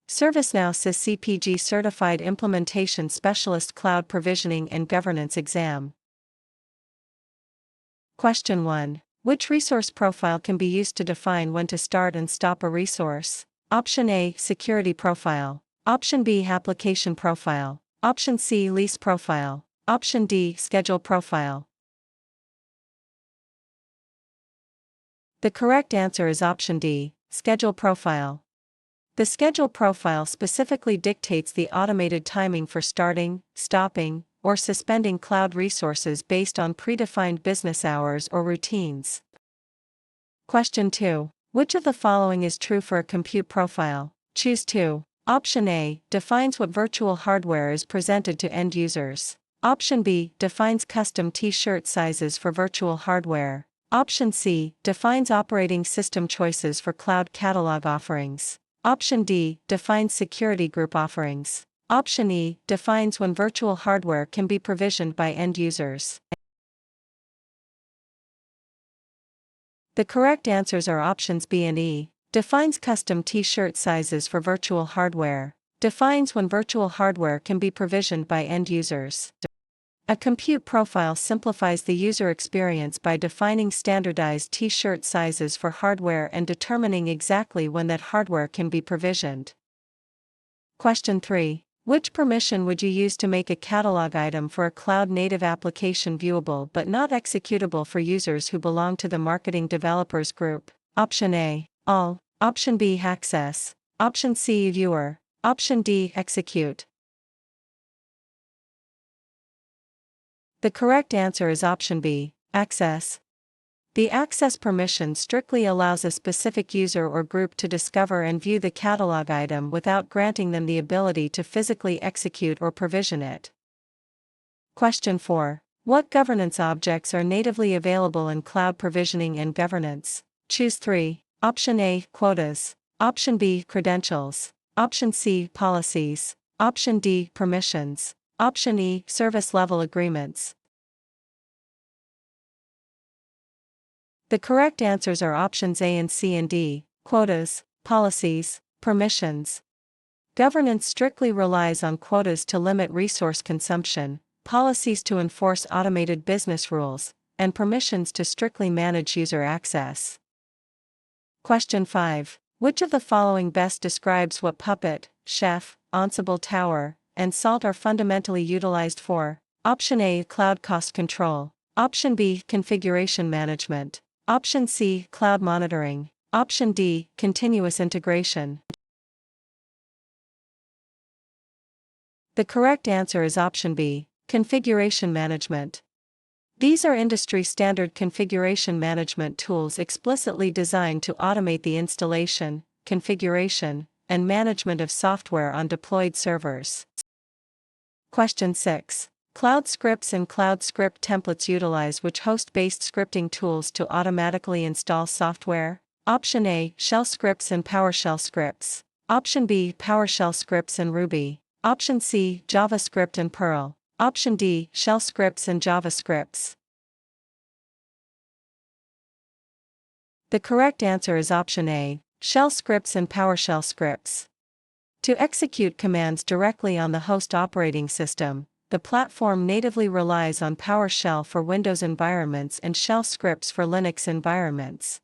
ServiceNow CIS CPG Certified Implementation Specialist Cloud Provisioning and Governance Exam. Question 1. Which resource profile can be used to define when to start and stop a resource? Option A, Security Profile. Option B, Application Profile. Option C, Lease Profile. Option D, Schedule Profile. The correct answer is option D, Schedule Profile. The schedule profile specifically dictates the automated timing for starting, stopping, or suspending cloud resources based on predefined business hours or routines. Question 2. Which of the following is true for a compute profile? Choose 2. Option A defines what virtual hardware is presented to end users. Option B defines custom T-shirt sizes for virtual hardware. Option C defines operating system choices for cloud catalog offerings. Option D defines security group offerings. Option E defines when virtual hardware can be provisioned by end users. The correct answers are options B and E. Defines custom T-shirt sizes for virtual hardware. Defines when virtual hardware can be provisioned by end users. A compute profile simplifies the user experience by defining standardized T-shirt sizes for hardware and determining exactly when that hardware can be provisioned. Question 3. Which permission would you use to make a catalog item for a cloud-native application viewable but not executable for users who belong to the marketing developers group? Option A, All. Option B, Access. Option C, Viewer. Option D, Execute. The correct answer is option B, Access. The access permission strictly allows a specific user or group to discover and view the catalog item without granting them the ability to physically execute or provision it. Question 4. What governance objects are natively available in cloud provisioning and governance? Choose 3. Option A, Quotas. Option B, Credentials. Option C, Policies. Option D, Permissions. Option E, Service-level agreements. The correct answers are options A and C and D, quotas, policies, permissions. Governance strictly relies on quotas to limit resource consumption, policies to enforce automated business rules, and permissions to strictly manage user access. Question 5. Which of the following best describes what Puppet, Chef, Ansible Tower, and Salt are fundamentally utilized for? Option A, Cloud Cost Control. Option B, Configuration Management. Option C, Cloud Monitoring. Option D, Continuous Integration. The correct answer is option B, Configuration Management. These are industry-standard configuration management tools explicitly designed to automate the installation, configuration, and management of software on deployed servers. Question 6. Cloud scripts and cloud script templates utilize which host-based scripting tools to automatically install software? Option A, Shell scripts and PowerShell scripts. Option B, PowerShell scripts and Ruby. Option C, JavaScript and Perl. Option D, Shell scripts and JavaScripts. The correct answer is option A, Shell scripts and PowerShell scripts. To execute commands directly on the host operating system, the platform natively relies on PowerShell for Windows environments and Shell scripts for Linux environments.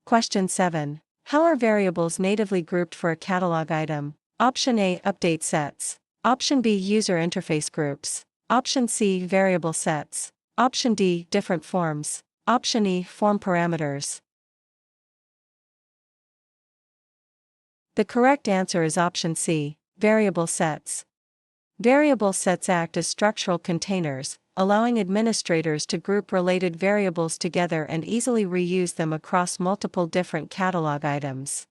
Question 7. How are variables natively grouped for a catalog item? Option A, Update sets. Option B, User interface groups. Option C, Variable sets. Option D, Different forms. Option E, Form parameters. The correct answer is option C, Variable sets. Variable sets act as structural containers, allowing administrators to group related variables together and easily reuse them across multiple different catalog items.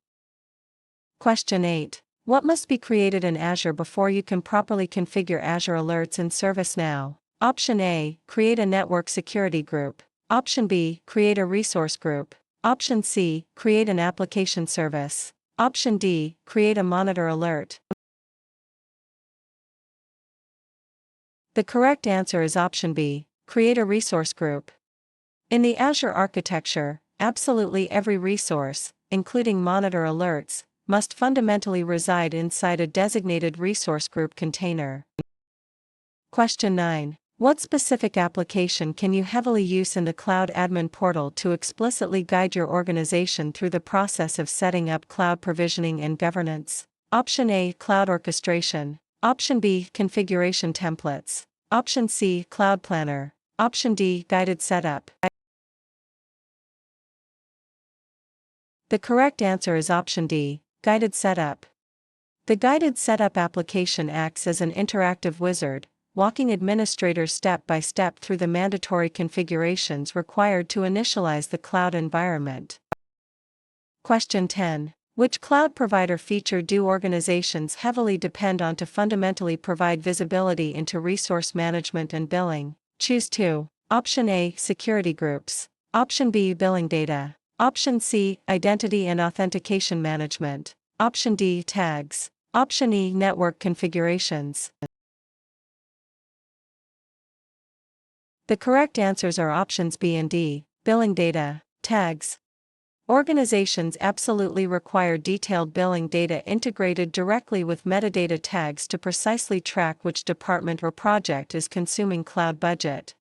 Question 8. What must be created in Azure before you can properly configure Azure Alerts in ServiceNow? Option A, create a network security group. Option B, create a resource group. Option C, create an application service. Option D, create a monitor alert. The correct answer is option B, create a resource group. In the Azure architecture, absolutely every resource, including monitor alerts, must fundamentally reside inside a designated resource group container. Question 9. What specific application can you heavily use in the Cloud Admin Portal to explicitly guide your organization through the process of setting up cloud provisioning and governance? Option A. Cloud orchestration. Option B. Configuration templates. Option C. Cloud planner. Option D. Guided setup. The correct answer is option D. Guided setup. The guided setup application acts as an interactive wizard, walking administrators step by step through the mandatory configurations required to initialize the cloud environment. Question 10. Which cloud provider feature do organizations heavily depend on to fundamentally provide visibility into resource management and billing? Choose 2. Option A. Security groups. Option B. Billing data. Option C. Identity and authentication management. Option D. Tags. Option E. Network configurations. The correct answers are options B and D, billing data, tags. Organizations absolutely require detailed billing data integrated directly with metadata tags to precisely track which department or project is consuming cloud budget.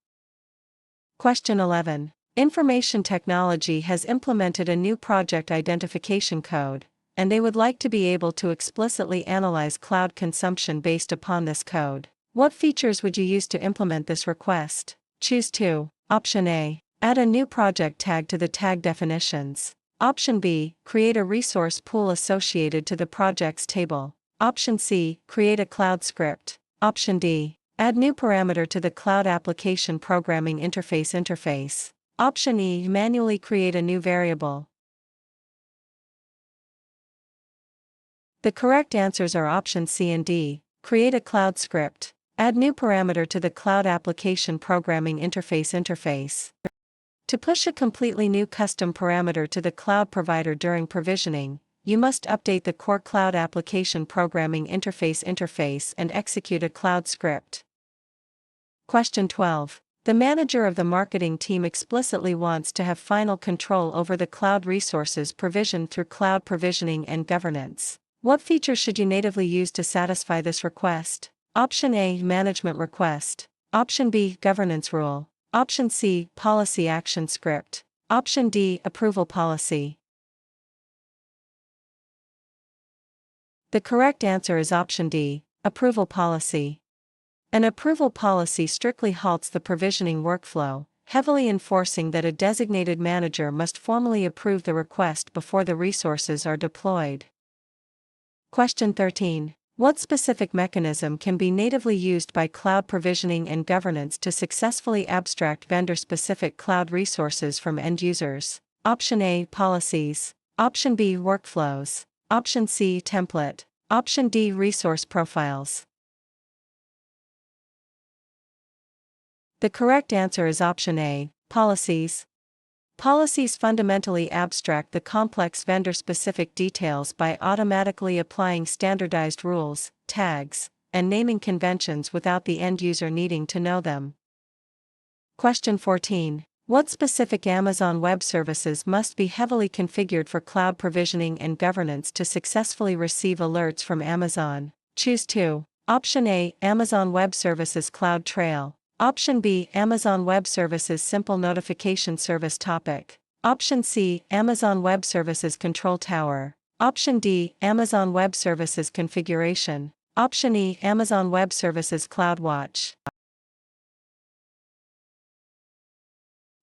Question 11. Information technology has implemented a new project identification code, and they would like to be able to explicitly analyze cloud consumption based upon this code. What features would you use to implement this request? Choose 2. Option A. Add a new project tag to the tag definitions. Option B. Create a resource pool associated to the projects table. Option C. Create a cloud script. Option D. Add new parameter to the Cloud Application Programming Interface. Option E. Manually create a new variable. The correct answers are option C and D. Create a cloud script. Add new parameter to the Cloud Application Programming Interface. To push a completely new custom parameter to the cloud provider during provisioning, you must update the core Cloud Application Programming Interface and execute a cloud script. Question 12. The manager of the marketing team explicitly wants to have final control over the cloud resources provisioned through cloud provisioning and governance. What feature should you natively use to satisfy this request? Option A. Management request. Option B. Governance rule. Option C. Policy action script. Option D. Approval policy. The correct answer is option D. Approval policy. An approval policy strictly halts the provisioning workflow, heavily enforcing that a designated manager must formally approve the request before the resources are deployed. Question 13. What specific mechanism can be natively used by cloud provisioning and governance to successfully abstract vendor-specific cloud resources from end users? Option A. Policies. Option B. Workflows. Option C. Template. Option D. Resource profiles. The correct answer is option A. Policies. Policies fundamentally abstract the complex vendor-specific details by automatically applying standardized rules, tags, and naming conventions without the end user needing to know them. Question 14. What specific Amazon Web Services must be heavily configured for cloud provisioning and governance to successfully receive alerts from Amazon? Choose 2. Option A. Amazon Web Services Cloud Trail. Option B. Amazon Web Services Simple Notification Service Topic. Option C. Amazon Web Services Control Tower. Option D. Amazon Web Services Configuration. Option E. Amazon Web Services CloudWatch.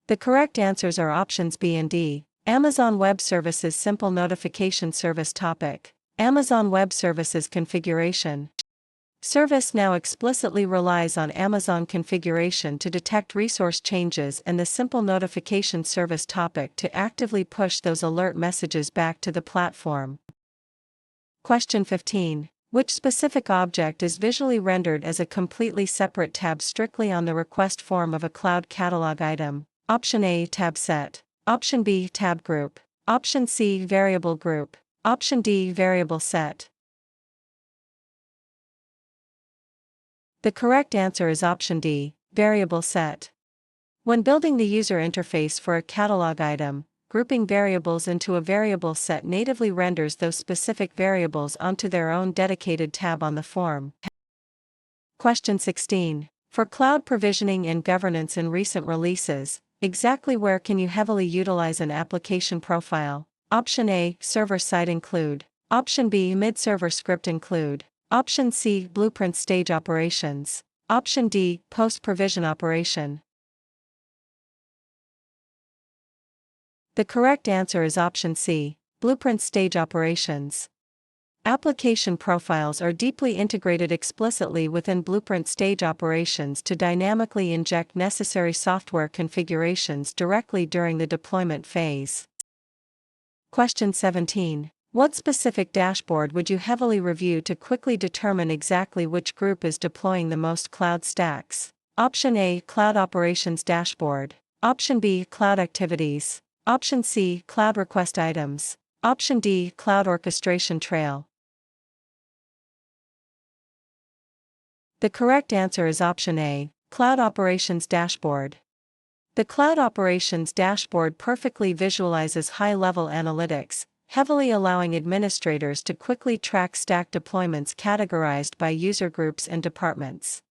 The correct answers are options B and D. Amazon Web Services Simple Notification Service Topic. Amazon Web Services Configuration. ServiceNow explicitly relies on Amazon configuration to detect resource changes and the simple notification service topic to actively push those alert messages back to the platform. Question 15. Which specific object is visually rendered as a completely separate tab strictly on the request form of a cloud catalog item? Option A. Tab set. Option B. Tab group. Option C. Variable group. Option D. Variable set. The correct answer is option D. Variable set. When building the user interface for a catalog item, grouping variables into a variable set natively renders those specific variables onto their own dedicated tab on the form. Question 16. For cloud provisioning and governance in recent releases, exactly where can you heavily utilize an application profile? Option A, server-side include. Option B, mid-server script include. Option C, blueprint stage operations. Option D, post-provision operation. The correct answer is option C, blueprint stage operations. Application profiles are deeply integrated explicitly within blueprint stage operations to dynamically inject necessary software configurations directly during the deployment phase. Question 17. What specific dashboard would you heavily review to quickly determine exactly which group is deploying the most cloud stacks? Option A, Cloud Operations Dashboard. Option B, Cloud Activities. Option C, Cloud Request Items. Option D, Cloud Orchestration Trail. The correct answer is option A, Cloud Operations Dashboard. The Cloud Operations Dashboard perfectly visualizes high-level analytics, heavily allowing administrators to quickly track stack deployments categorized by user groups and departments.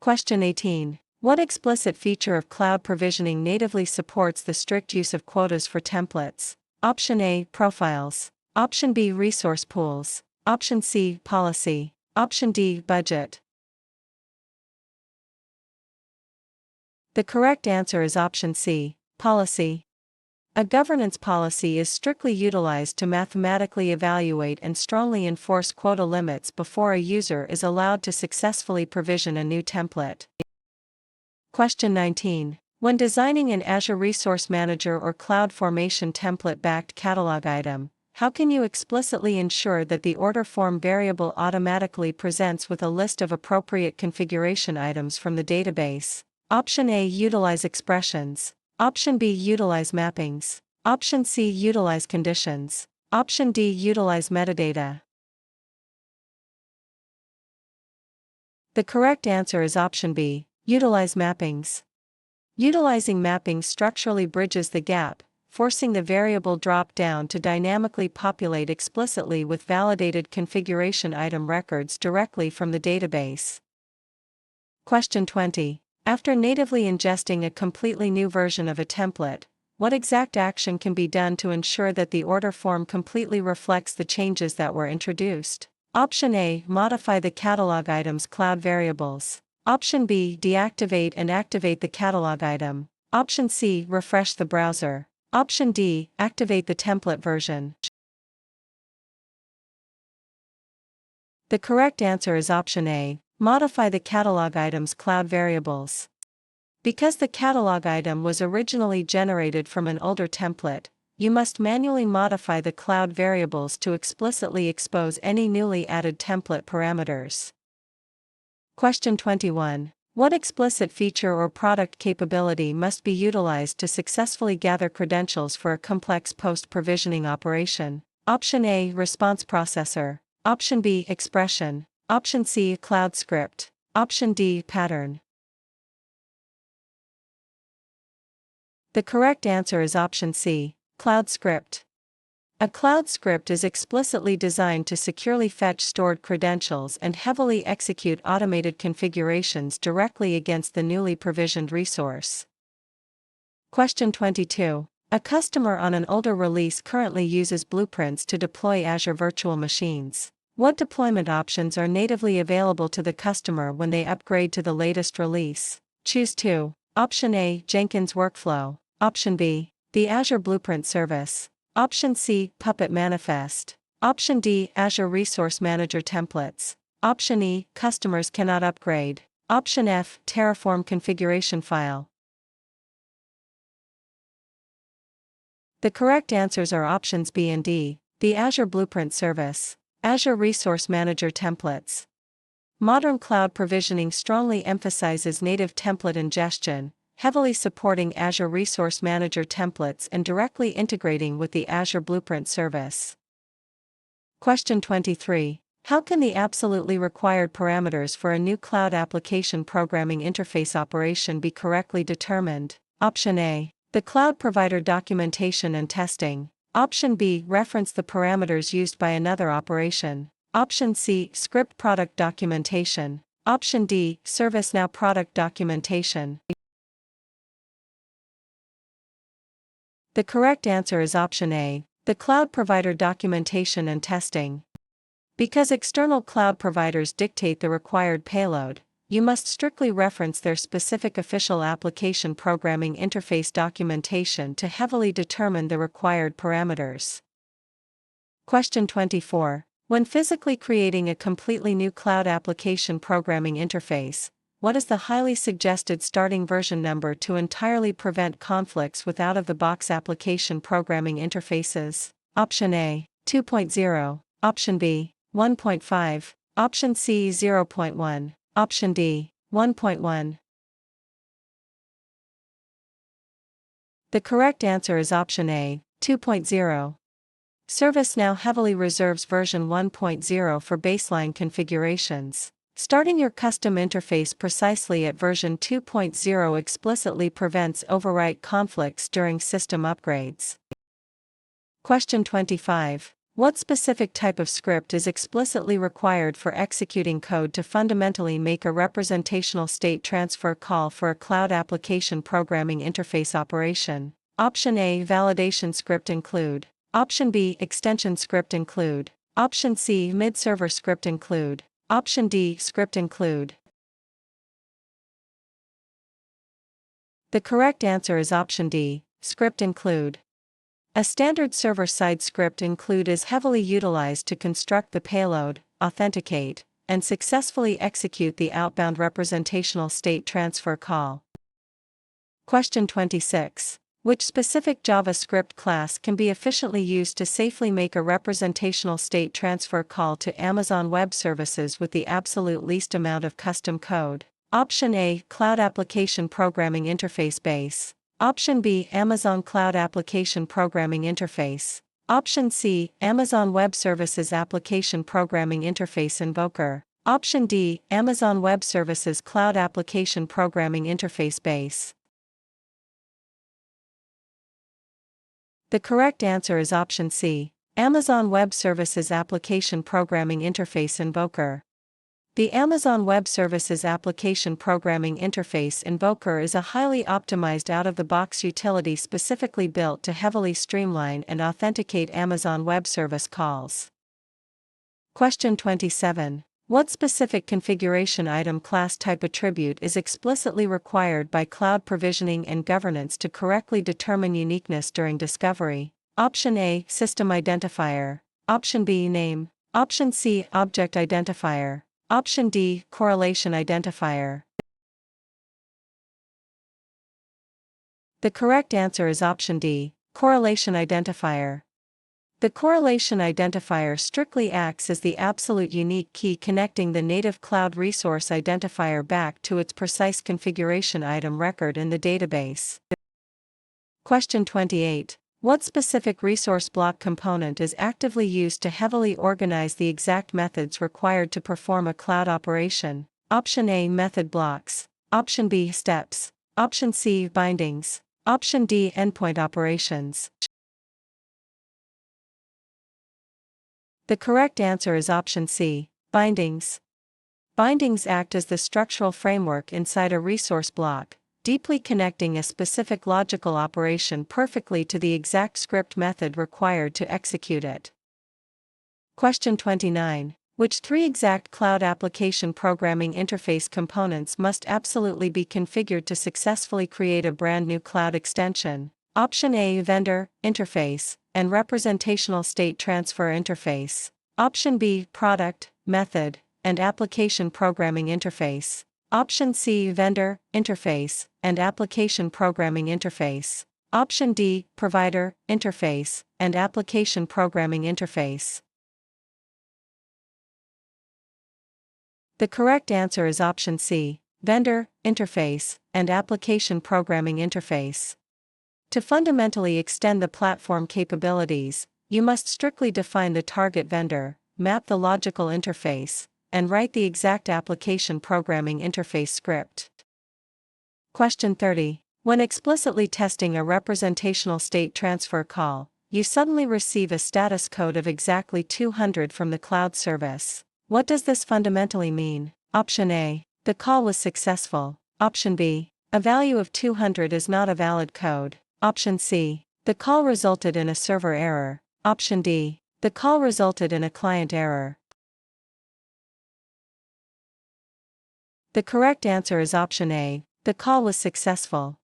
Question 18. What explicit feature of cloud provisioning natively supports the strict use of quotas for templates? Option A, Profiles. Option B, Resource pools. Option C, Policy. Option D, Budget. The correct answer is option C, Policy. A governance policy is strictly utilized to mathematically evaluate and strongly enforce quota limits before a user is allowed to successfully provision a new template. Question 19. When designing an Azure Resource Manager or CloudFormation template-backed catalog item, how can you explicitly ensure that the order form variable automatically presents with a list of appropriate configuration items from the database? Option A, utilize expressions. Option B, utilize mappings. Option C, utilize conditions. Option D, utilize metadata. The correct answer is option B, utilize mappings. Utilizing mappings structurally bridges the gap, forcing the variable drop-down to dynamically populate explicitly with validated configuration item records directly from the database. Question 20. After natively ingesting a completely new version of a template, what exact action can be done to ensure that the order form completely reflects the changes that were introduced? Option A, modify the catalog item's cloud variables. Option B, deactivate and activate the catalog item. Option C, refresh the browser. Option D, activate the template version. The correct answer is option A, modify the catalog item's cloud variables. Because the catalog item was originally generated from an older template, you must manually modify the cloud variables to explicitly expose any newly added template parameters. Question 21. What explicit feature or product capability must be utilized to successfully gather credentials for a complex post-provisioning operation? Option A, response processor. Option B, expression. Option C, cloud script. Option D, pattern. The correct answer is option C, cloud script. A cloud script is explicitly designed to securely fetch stored credentials and heavily execute automated configurations directly against the newly provisioned resource. Question 22. A customer on an older release currently uses blueprints to deploy Azure virtual machines. What deployment options are natively available to the customer when they upgrade to the latest release? Choose 2. Option A, Jenkins Workflow. Option B, the Azure Blueprint Service. Option C, Puppet Manifest. Option D, Azure Resource Manager Templates. Option E, customers cannot upgrade. Option F, Terraform Configuration File. The correct answers are options B and D, the Azure Blueprint Service. Azure Resource Manager Templates. Modern cloud provisioning strongly emphasizes native template ingestion, heavily supporting Azure Resource Manager templates and directly integrating with the Azure Blueprint Service. Question 23. How can the absolutely required parameters for a new cloud application programming interface operation be correctly determined? Option A. The cloud provider documentation and testing. Option B, reference the parameters used by another operation. Option C, script product documentation. Option D, ServiceNow product documentation. The correct answer is option A, the cloud provider documentation and testing. Because external cloud providers dictate the required payload, you must strictly reference their specific official application programming interface documentation to heavily determine the required parameters. Question 24. When physically creating a completely new cloud application programming interface, what is the highly suggested starting version number to entirely prevent conflicts with out-of-the-box application programming interfaces? Option A, 2.0, Option B, 1.5, Option C, 0.1, Option D, 1.1. The correct answer is option A, 2.0. ServiceNow heavily reserves version 1.0 for baseline configurations. Starting your custom interface precisely at version 2.0 explicitly prevents overwrite conflicts during system upgrades. Question 25. What specific type of script is explicitly required for executing code to fundamentally make a representational state transfer call for a cloud application programming interface operation? Option A, validation script include. Option B, extension script include. Option C, mid-server script include. Option D, script include. The correct answer is option D, script include. A standard server-side script include is heavily utilized to construct the payload, authenticate, and successfully execute the outbound representational state transfer call. Question 26. Which specific JavaScript class can be efficiently used to safely make a representational state transfer call to Amazon Web Services with the absolute least amount of custom code? Option A, Cloud Application Programming Interface Base. Option B, Amazon Cloud Application Programming Interface. Option C, Amazon Web Services Application Programming Interface Invoker. Option D, Amazon Web Services Cloud Application Programming Interface Base. The correct answer is option C, Amazon Web Services Application Programming Interface Invoker. The Amazon Web Services Application Programming Interface Invoker is a highly optimized out-of-the-box utility specifically built to heavily streamline and authenticate Amazon Web Service calls. Question 27. What specific configuration item class type attribute is explicitly required by cloud provisioning and governance to correctly determine uniqueness during discovery? Option A, System Identifier. Option B, Name. Option C, Object Identifier. Option D, Correlation Identifier. The correct answer is option D, Correlation Identifier. The correlation identifier strictly acts as the absolute unique key connecting the native cloud resource identifier back to its precise configuration item record in the database. Question 28. What specific resource block component is actively used to heavily organize the exact methods required to perform a cloud operation? Option A, method blocks. Option B, steps. Option C, bindings. Option D, endpoint operations. The correct answer is option C, bindings. Bindings act as the structural framework inside a resource block, deeply connecting a specific logical operation perfectly to the exact script method required to execute it. Question 29. Which three exact cloud application programming interface components must absolutely be configured to successfully create a brand new cloud extension? Option A, vendor, interface, and representational state transfer interface. Option B, product, method, and application programming interface. Option C, vendor, interface, and application programming interface. Option D, provider, interface, and application programming interface. The correct answer is option C, vendor, interface, and application programming interface. To fundamentally extend the platform capabilities, you must strictly define the target vendor, map the logical interface, and write the exact application programming interface script. Question 30. When explicitly testing a representational state transfer call, you suddenly receive a status code of exactly 200 from the cloud service. What does this fundamentally mean? Option A. The call was successful. Option B. A value of 200 is not a valid code. Option C. The call resulted in a server error. Option D. The call resulted in a client error. The correct answer is option A. The call was successful.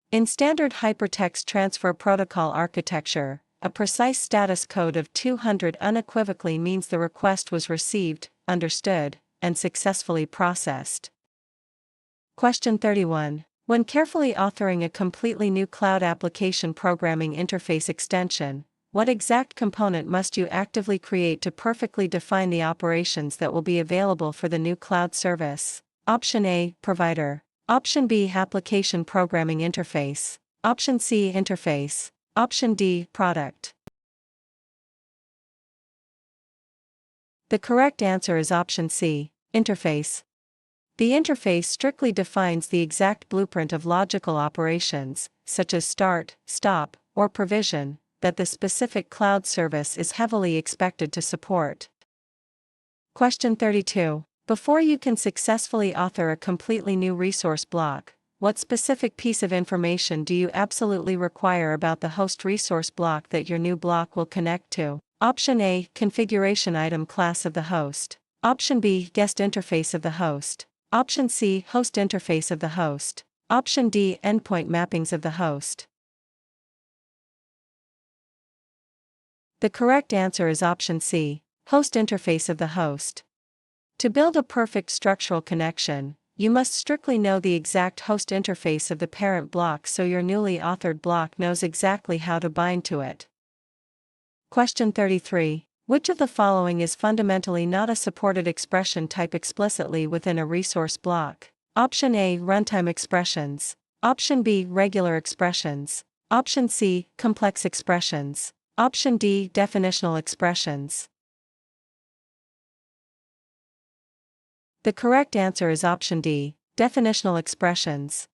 In standard hypertext transfer protocol architecture, a precise status code of 200 unequivocally means the request was received, understood, and successfully processed. Question 31. When carefully authoring a completely new cloud application programming interface extension, what exact component must you actively create to perfectly define the operations that will be available for the new cloud service? Option A. Provider. Option B. Application programming interface. Option C. Interface. Option D. Product. The correct answer is option C. Interface. The interface strictly defines the exact blueprint of logical operations, such as start, stop, or provision, that the specific cloud service is heavily expected to support. Question 32. Before you can successfully author a completely new resource block, what specific piece of information do you absolutely require about the host resource block that your new block will connect to? Option A. Configuration item class of the host. Option B. Guest interface of the host. Option C. Host interface of the host. Option D. Endpoint mappings of the host. The correct answer is option C. Host interface of the host. To build a perfect structural connection, you must strictly know the exact host interface of the parent block so your newly authored block knows exactly how to bind to it. Question 33. Which of the following is fundamentally not a supported expression type explicitly within a resource block? Option A. Runtime expressions. Option B. Regular expressions. Option C. Complex expressions. Option D. Definitional expressions. The correct answer is option D. Definitional expressions.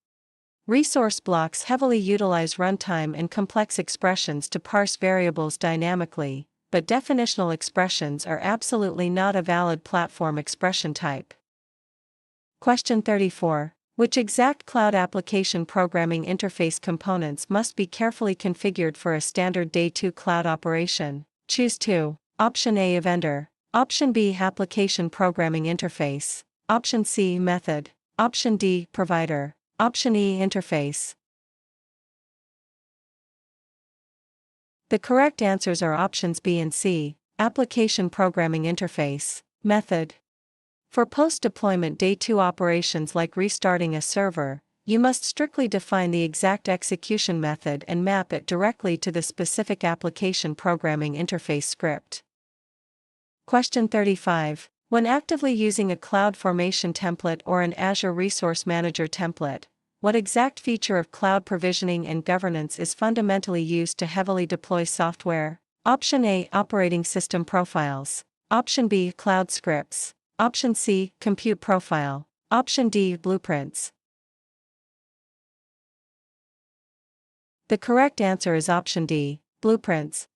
Resource blocks heavily utilize runtime and complex expressions to parse variables dynamically, but definitional expressions are absolutely not a valid platform expression type. Question 34. Which exact cloud application programming interface components must be carefully configured for a standard Day 2 cloud operation? Choose 2. Option A. Vendor. Option B. Application programming interface. Option C. Method. Option D. Provider. Option E. Interface. The correct answers are options B and C. Application programming interface. Method. For post-deployment Day 2 operations like restarting a server, you must strictly define the exact execution method and map it directly to the specific application programming interface script. Question 35. When actively using a CloudFormation template or an Azure Resource Manager template, what exact feature of cloud provisioning and governance is fundamentally used to heavily deploy software? Option A. Operating system profiles. Option B. Cloud scripts. Option C. Compute profile. Option D. Blueprints. The correct answer is option D. Blueprints.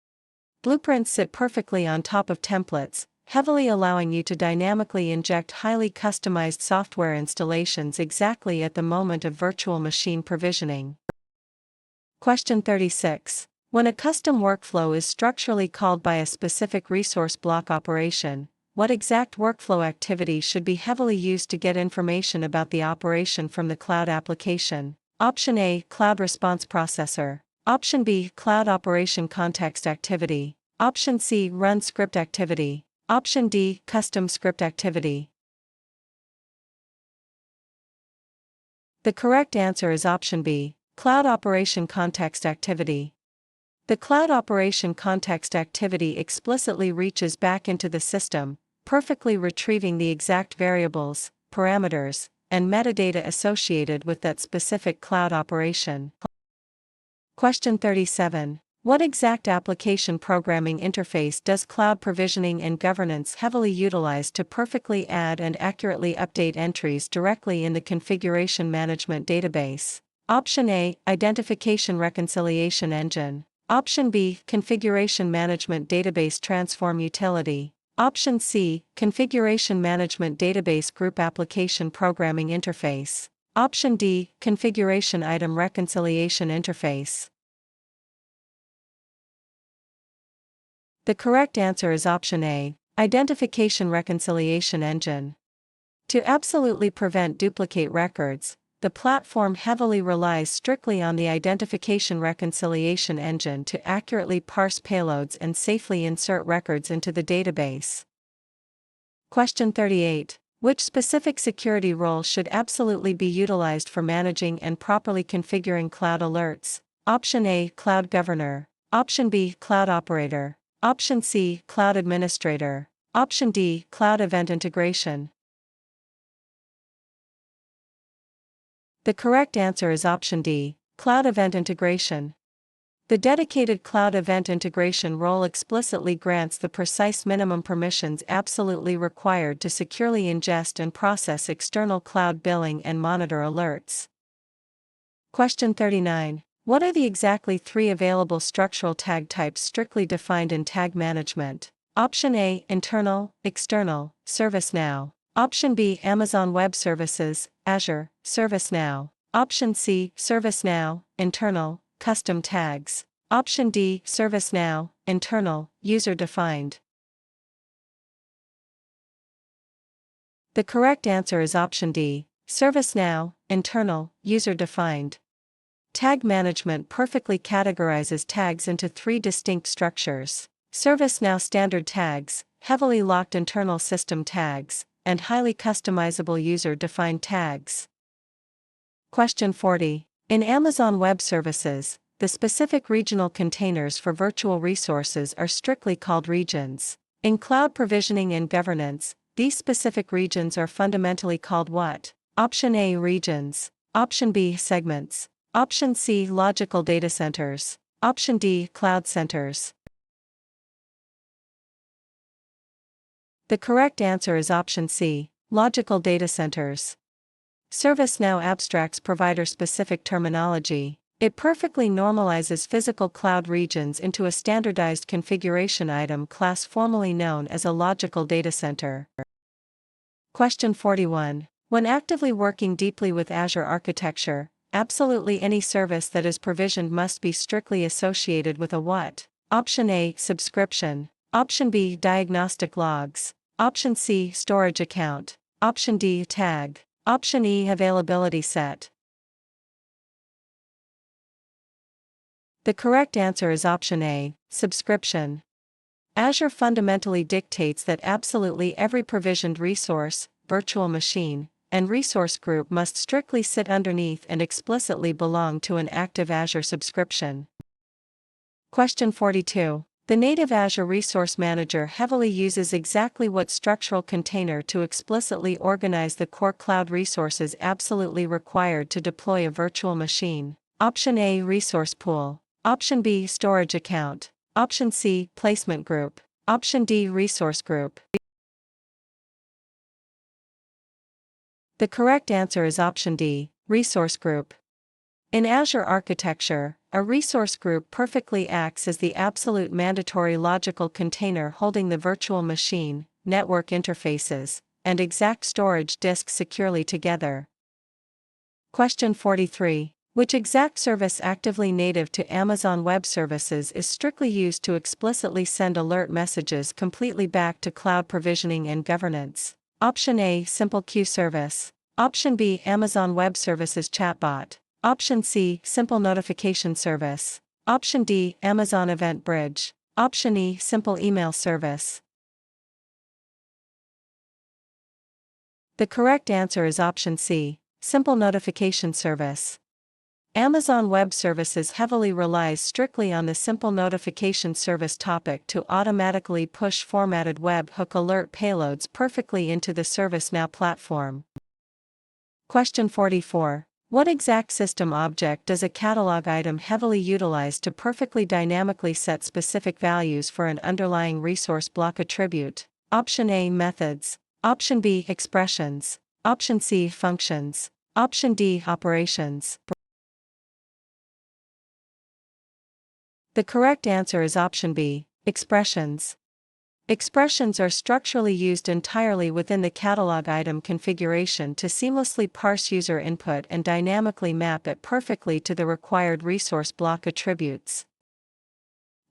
Blueprints sit perfectly on top of templates, heavily allowing you to dynamically inject highly customized software installations exactly at the moment of virtual machine provisioning. Question 36. When a custom workflow is structurally called by a specific resource block operation, what exact workflow activity should be heavily used to get information about the operation from the cloud application? Option A. Cloud response processor. Option B. Cloud operation context activity. Option C. Run script activity. Option D. Custom script activity. The correct answer is option B. Cloud operation context activity. The cloud operation context activity explicitly reaches back into the system, perfectly retrieving the exact variables, parameters, and metadata associated with that specific cloud operation. Question 37. What exact application programming interface does cloud provisioning and governance heavily utilize to perfectly add and accurately update entries directly in the configuration management database? Option A, identification reconciliation engine. Option B, configuration management database transform utility. Option C, configuration management database group application programming interface. Option D, configuration item reconciliation interface. The correct answer is option A, identification reconciliation engine. To absolutely prevent duplicate records, the platform heavily relies strictly on the identification reconciliation engine to accurately parse payloads and safely insert records into the database. Question 38. Which specific security role should absolutely be utilized for managing and properly configuring cloud alerts? Option A, Cloud Governor. Option B, Cloud Operator. Option C, Cloud Administrator. Option D, Cloud Event Integration. The correct answer is option D, Cloud Event Integration. The dedicated Cloud Event Integration role explicitly grants the precise minimum permissions absolutely required to securely ingest and process external cloud billing and monitor alerts. Question 39. What are the exactly 3 available structural tag types strictly defined in tag management? Option A, Internal, External, ServiceNow. Option B, Amazon Web Services, Azure, ServiceNow. Option C, ServiceNow, Internal, Custom Tags. Option D, ServiceNow, Internal, User-Defined. The correct answer is option D, ServiceNow, Internal, User-Defined. Tag management perfectly categorizes tags into 3 distinct structures: ServiceNow standard tags, heavily locked internal system tags, and highly customizable user-defined tags. Question 40. In Amazon Web Services, the specific regional containers for virtual resources are strictly called regions. In cloud provisioning and governance, these specific regions are fundamentally called what? Option A, regions. Option B, segments. Option C, logical data centers. Option D, cloud centers. The correct answer is option C, logical data centers. ServiceNow abstracts provider-specific terminology. It perfectly normalizes physical cloud regions into a standardized configuration item class formerly known as a logical data center. Question 41. When actively working deeply with Azure architecture, absolutely any service that is provisioned must be strictly associated with a what? Option A, subscription. Option B, diagnostic logs. Option C, storage account. Option D, tag. Option E, availability set. The correct answer is option A, subscription. Azure fundamentally dictates that absolutely every provisioned resource, virtual machine, and resource group must strictly sit underneath and explicitly belong to an active Azure subscription. Question 42. The native Azure Resource Manager heavily uses exactly what structural container to explicitly organize the core cloud resources absolutely required to deploy a virtual machine? Option A, resource pool. Option B, storage account. Option C, placement group. Option D, resource group. The correct answer is option D, resource group. In Azure architecture, a resource group perfectly acts as the absolute mandatory logical container holding the virtual machine, network interfaces, and exact storage disk securely together. Question 43. Which exact service actively native to Amazon Web Services is strictly used to explicitly send alert messages completely back to cloud provisioning and governance? Option A, Simple Queue Service. Option B, Amazon Web Services Chatbot. Option C, Simple Notification Service. Option D, Amazon Event Bridge. Option E, Simple Email Service. The correct answer is option C, Simple Notification Service. Amazon Web Services heavily relies strictly on the Simple Notification Service topic to automatically push formatted webhook alert payloads perfectly into the ServiceNow platform. Question 44. What exact system object does a catalog item heavily utilize to perfectly dynamically set specific values for an underlying resource block attribute? Option A, methods. Option B, expressions. Option C, functions. Option D, operations. The correct answer is option B, expressions. Expressions are structurally used entirely within the catalog item configuration to seamlessly parse user input and dynamically map it perfectly to the required resource block attributes.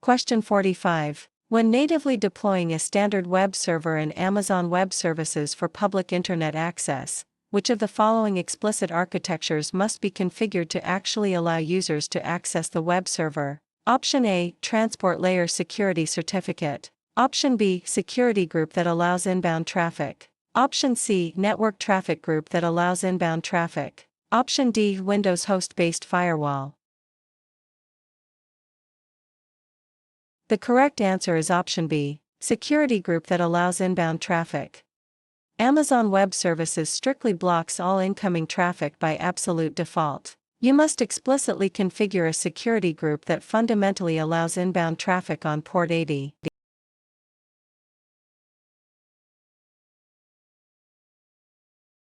Question 45. When natively deploying a standard web server in Amazon Web Services for public Internet access, which of the following explicit architectures must be configured to actually allow users to access the web server? Option A, Transport Layer Security Certificate. Option B, Security Group that allows inbound traffic. Option C, Network Traffic Group that allows inbound traffic. Option D, Windows Host-Based Firewall. The correct answer is option B, Security Group that allows inbound traffic. Amazon Web Services strictly blocks all incoming traffic by absolute default. You must explicitly configure a security group that fundamentally allows inbound traffic on port 80.